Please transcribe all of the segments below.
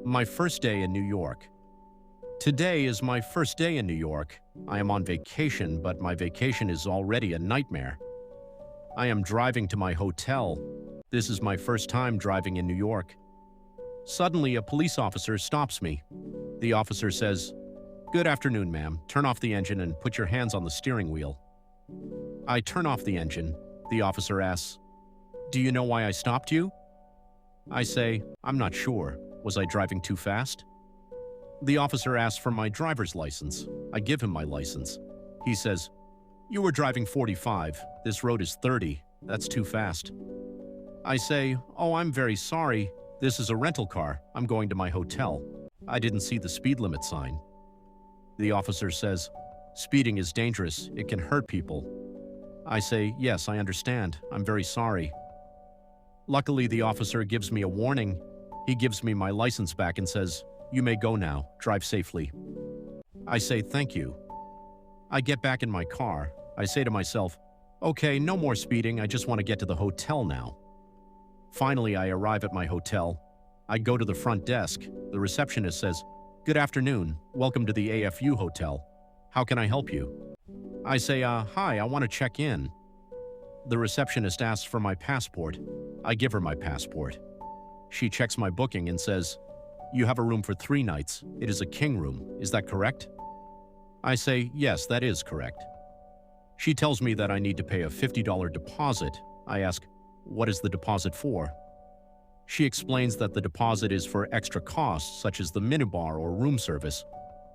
My first day in New York. Today is my first day in New York. I am on vacation, but my vacation is already a nightmare. I am driving to my hotel. This is my first time driving in New York. Suddenly, a police officer stops me. The officer says, "Good afternoon, ma'am. Turn off the engine and put your hands on the steering wheel." I turn off the engine. The officer asks, "Do you know why I stopped you?" I say, "I'm not sure. Was I driving too fast?" The officer asks for my driver's license. I give him my license. He says, "You were driving 45. This road is 30. That's too fast." I say, "Oh, I'm very sorry. This is a rental car. I'm going to my hotel. I didn't see the speed limit sign." The officer says, "Speeding is dangerous. It can hurt people." I say, "Yes, I understand. I'm very sorry." Luckily, the officer gives me a warning. He gives me my license back and says, "You may go now. Drive safely." I say, "Thank you." I get back in my car. I say to myself, "Okay, no more speeding. I just want to get to the hotel now." Finally, I arrive at my hotel. I go to the front desk. The receptionist says, "Good afternoon. Welcome to the AFU Hotel. How can I help you?" I say, "Hi, I want to check in." The receptionist asks for my passport. I give her my passport. She checks my booking and says, "You have a room for 3 nights. It is a king room. Is that correct?" I say, "Yes, that is correct." She tells me that I need to pay a $50 deposit. I ask, "What is the deposit for?" She explains that the deposit is for extra costs, such as the minibar or room service.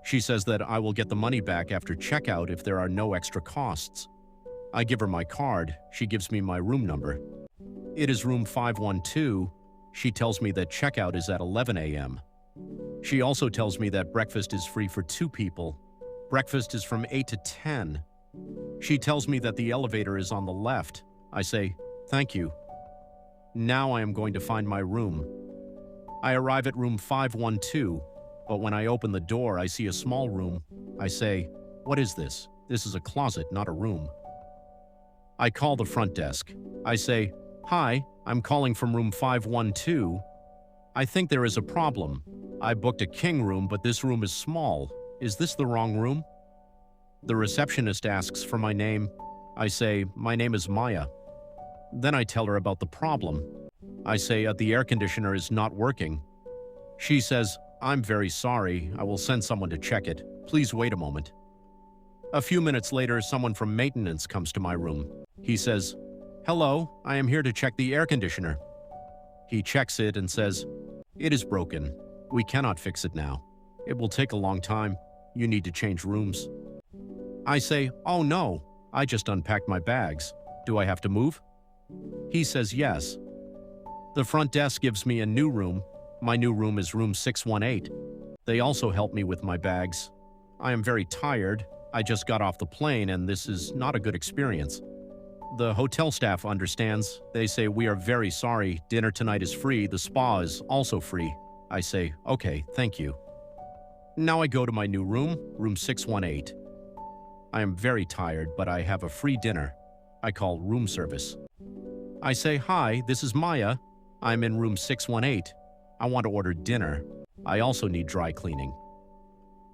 She says that I will get the money back after checkout if there are no extra costs. I give her my card. She gives me my room number. It is room 512. She tells me that checkout is at 11 a.m. She also tells me that breakfast is free for 2 people. Breakfast is from 8 to 10. She tells me that the elevator is on the left. I say, "Thank you." Now I am going to find my room. I arrive at room 512, but when I open the door, I see a small room. I say, "What is this? This is a closet, not a room." I call the front desk. I say, "Hi, I'm calling from room 512. I think there is a problem. I booked a king room, but this room is small. Is this the wrong room?" The receptionist asks for my name. I say, "My name is Maya." Then I tell her about the problem. I say, "The air conditioner is not working." She says, "I'm very sorry. I will send someone to check it. Please wait a moment." A few minutes later, someone from maintenance comes to my room. He says, "Hello, I am here to check the air conditioner." He checks it and says, "It is broken. We cannot fix it now. It will take a long time. You need to change rooms." I say, "Oh no, I just unpacked my bags. Do I have to move?" He says yes. The front desk gives me a new room. My new room is room 618. They also help me with my bags. I am very tired. I just got off the plane and this is not a good experience. The hotel staff understands. They say, "We are very sorry. Dinner tonight is free. The spa is also free." I say, "Okay, thank you." Now I go to my new room, room 618. I am very tired, but I have a free dinner. I call room service. I say, "Hi, this is Maya. I'm in room 618. I want to order dinner. I also need dry cleaning."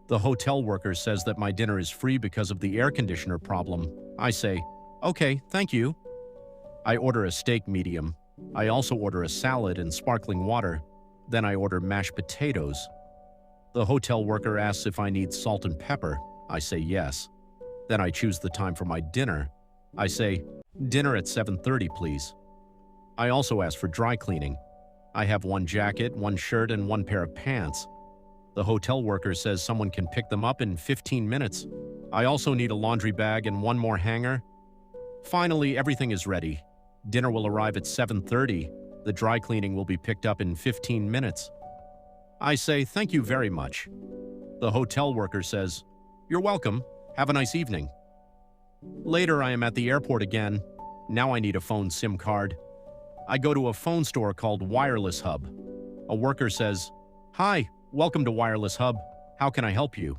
The hotel worker says that my dinner is free because of the air conditioner problem. I say, "Okay, thank you." I order a steak medium. I also order a salad and sparkling water. Then I order mashed potatoes. The hotel worker asks if I need salt and pepper. I say yes. Then I choose the time for my dinner. I say, "Dinner at 7:30, please." I also ask for dry cleaning. I have 1 jacket, 1 shirt, and 1 pair of pants. The hotel worker says someone can pick them up in 15 minutes. I also need a laundry bag and 1 more hanger. Finally, everything is ready. Dinner will arrive at 7:30. The dry cleaning will be picked up in 15 minutes. I say, "Thank you very much." The hotel worker says, "You're welcome. Have a nice evening." Later, I am at the airport again. Now I need a phone SIM card. I go to a phone store called Wireless Hub. A worker says, "Hi, welcome to Wireless Hub. How can I help you?"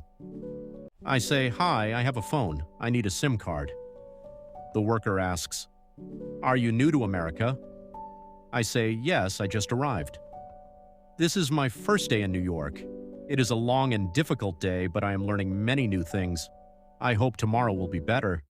I say, "Hi, I have a phone. I need a SIM card." The worker asks, "Are you new to America?" I say, "Yes, I just arrived." This is my first day in New York. It is a long and difficult day, but I am learning many new things. I hope tomorrow will be better.